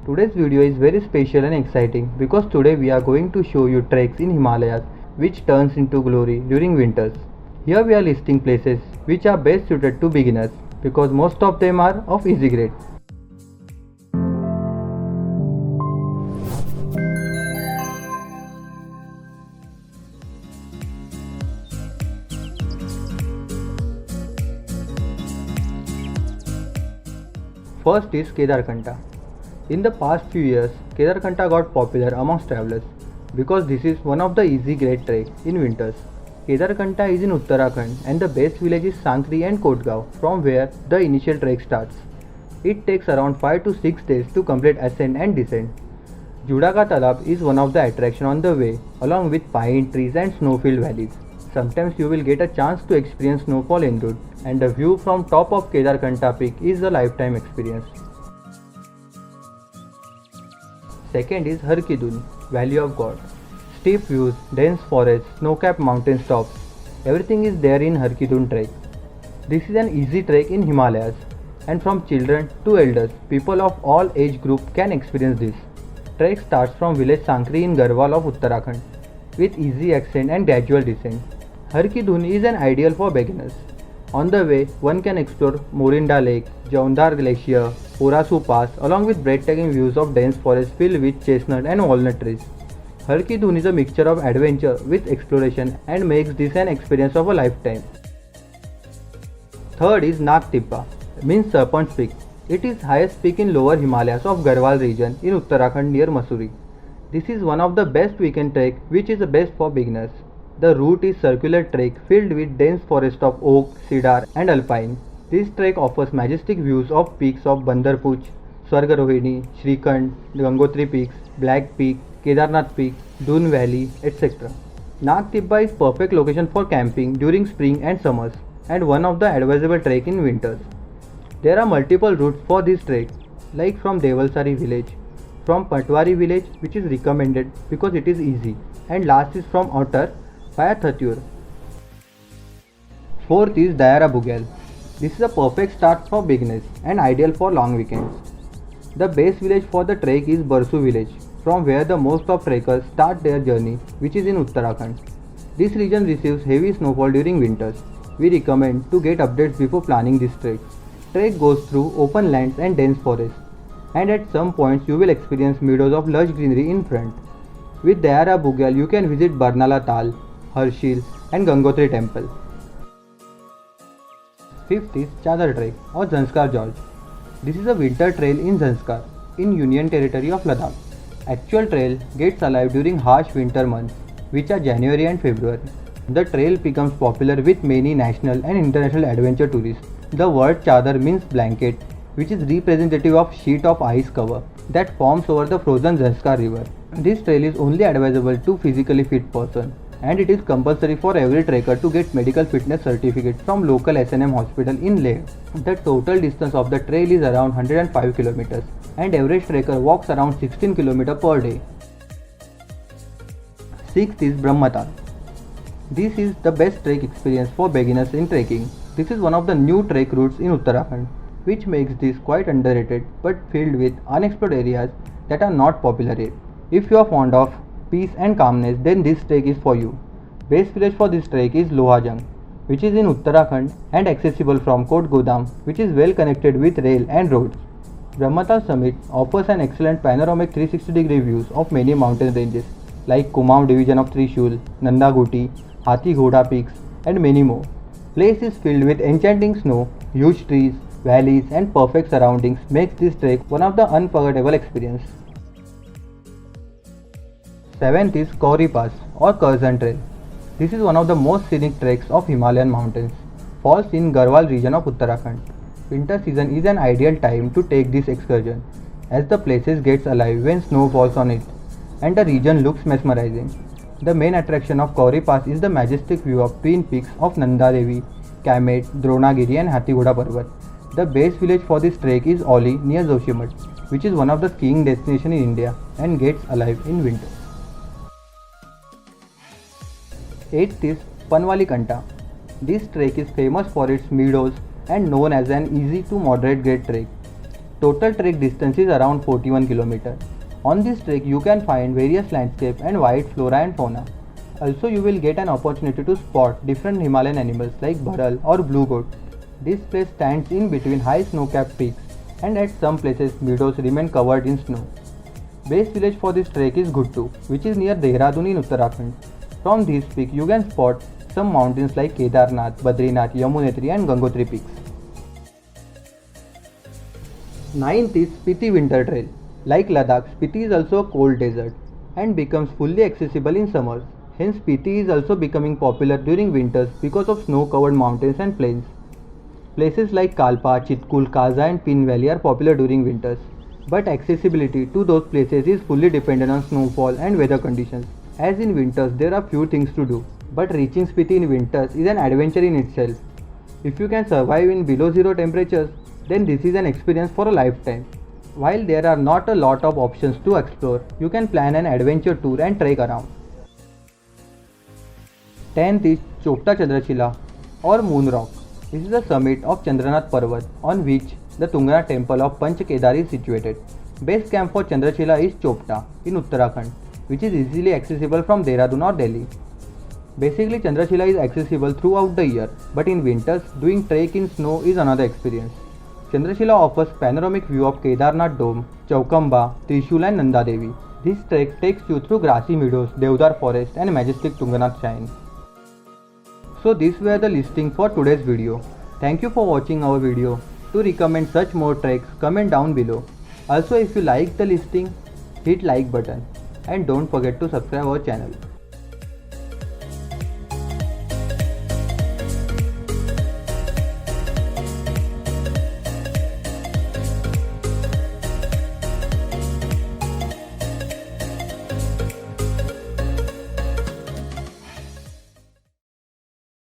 Today's video is very special and exciting because today we are going to show you treks in Himalayas which turns into glory during winters. Here we are listing places which are best suited to beginners because most of them are of easy grade. First is Kedarkanta. In the past few years, Kedarkanta got popular amongst travelers because this is one of the easy grade trek in winters. Kedarkanta is in Uttarakhand and the base village is Sankri and Kotgaon from where the initial trek starts. It takes around 5 to 6 days to complete ascent and descent. Judaka Talab is one of the attractions on the way along with pine trees and snow-filled valleys. Sometimes you will get a chance to experience snowfall en route and the view from top of Kedarkanta peak is a lifetime experience. Second is Har Ki Dun, Valley of God. Steep views, dense forests, snow-capped mountain tops, everything is there in Har Ki Dun trek. This is an easy trek in Himalayas and from children to elders, people of all age group can experience this. Trek starts from village Sankri in Garhwal of Uttarakhand with easy ascent and gradual descent. Har Ki Dun is an ideal for beginners. On the way, one can explore Morinda Lake, Jaundhar Glacier, Orasu Pass along with breathtaking views of dense forest filled with chestnut and walnut trees. Har Ki Dun is a mixture of adventure with exploration and makes this an experience of a lifetime. Third is Nag Tibba, means Serpent's Peak. It is highest peak in lower Himalayas of Garhwal region in Uttarakhand near Mussoorie. This is one of the best weekend trek which is the best for beginners. The route is circular trek filled with dense forest of oak, cedar and alpine. This trek offers majestic views of peaks of Bandarpuch, Swargarohini, Shrikand, Gangotri peaks, Black Peak, Kedarnath Peak, Dun Valley, etc. Nag Tibba is perfect location for camping during spring and summers and one of the advisable trek in winters. There are multiple routes for this trek like from Devalsari village, from Patwari village which is recommended because it is easy and last is from Outer via Thatur. Fourth is Dayara Bugyal. This is a perfect start for beginners and ideal for long weekends. The base village for the trek is Barsu village from where the most of trekkers start their journey which is in Uttarakhand. This region receives heavy snowfall during winters. We recommend to get updates before planning this trek. Trek goes through open lands and dense forests and at some points you will experience meadows of lush greenery in front. With Dayara Bugyal you can visit Barnala Tal, Harshil and Gangotri temple. Fifth is Chadar Trek or Zanskar Gorge. This is a winter trail in Zanskar in Union Territory of Ladakh. Actual trail gets alive during harsh winter months which are January and February. The trail becomes popular with many national and international adventure tourists. The word Chadar means blanket which is representative of sheet of ice cover that forms over the frozen Zanskar river. This trail is only advisable to physically fit person and it is compulsory for every trekker to get medical fitness certificate from local S&M hospital in Leh. The total distance of the trail is around 105 km and average trekker walks around 16 km per day. Sixth is Brahmatal. This is the best trek experience for beginners in trekking. This is one of the new trek routes in Uttarakhand which makes this quite underrated but filled with unexplored areas that are not popular yet. If you are fond of peace and calmness then this trek is for you. Base village for this trek is Lohajang which is in Uttarakhand and accessible from Kot Godam which is well connected with rail and roads. Brahmatal summit offers an excellent panoramic 360-degree views of many mountain ranges like Kumaon division of Trishul, Nandaguti, Hathi Ghoda peaks and many more. Place is filled with enchanting snow, huge trees, valleys and perfect surroundings makes this trek one of the unforgettable experience. Seventh is Kauri Pass or Curzon Trail. This is one of the most scenic treks of Himalayan mountains. Falls in Garhwal region of Uttarakhand. Winter season is an ideal time to take this excursion as the places gets alive when snow falls on it and the region looks mesmerizing. The main attraction of Kauri Pass is the majestic view of twin peaks of Nanda Devi, Kamet, Dronagiri and Hathighoda Parvat. The base village for this trek is Oli near Joshimath, which is one of the skiing destinations in India and gets alive in winter. 8th is Panwali Kanta. This trek is famous for its meadows and known as an easy to moderate grade trek. Total trek distance is around 41 km. On this trek you can find various landscape and wide flora and fauna. Also you will get an opportunity to spot different Himalayan animals like bharal or blue goat. This place stands in between high snow-capped peaks, and at some places meadows remain covered in snow. Base village for this trek is Ghuttu, which is near Dehradun in Uttarakhand. From this peak you can spot some mountains like Kedarnath, Badrinath, Yamunotri and Gangotri peaks. 9th is Spiti Winter Trail. Like Ladakh, Spiti is also a cold desert and becomes fully accessible in summers. Hence Spiti is also becoming popular during winters because of snow-covered mountains and plains. Places like Kalpa, Chitkul, Kaza and Pin Valley are popular during winters, but accessibility to those places is fully dependent on snowfall and weather conditions. As in winters there are few things to do, but reaching Spiti in winters is an adventure in itself. If you can survive in below zero temperatures, then this is an experience for a lifetime. While there are not a lot of options to explore, you can plan an adventure tour and trek around. 10th is Chopta Chandrashila or Moon Rock. This is the summit of Chandranath Parvat on which the Tungnath temple of Panch Kedar is situated. Base camp for Chandrashila is Chopta in Uttarakhand, which is easily accessible from Dehradun or Delhi. Basically Chandrashila is accessible throughout the year, but in winters doing trek in snow is another experience. Chandrashila offers panoramic view of Kedarnath Dome, Chaukamba, Trishul and Nanda Devi. This trek takes you through grassy meadows, Deodar forest and majestic Tungnath Shrine. So these were the listing for today's video. Thank you for watching our video. To recommend such more treks, comment down below. Also if you like the listing, hit like button and don't forget to subscribe our channel.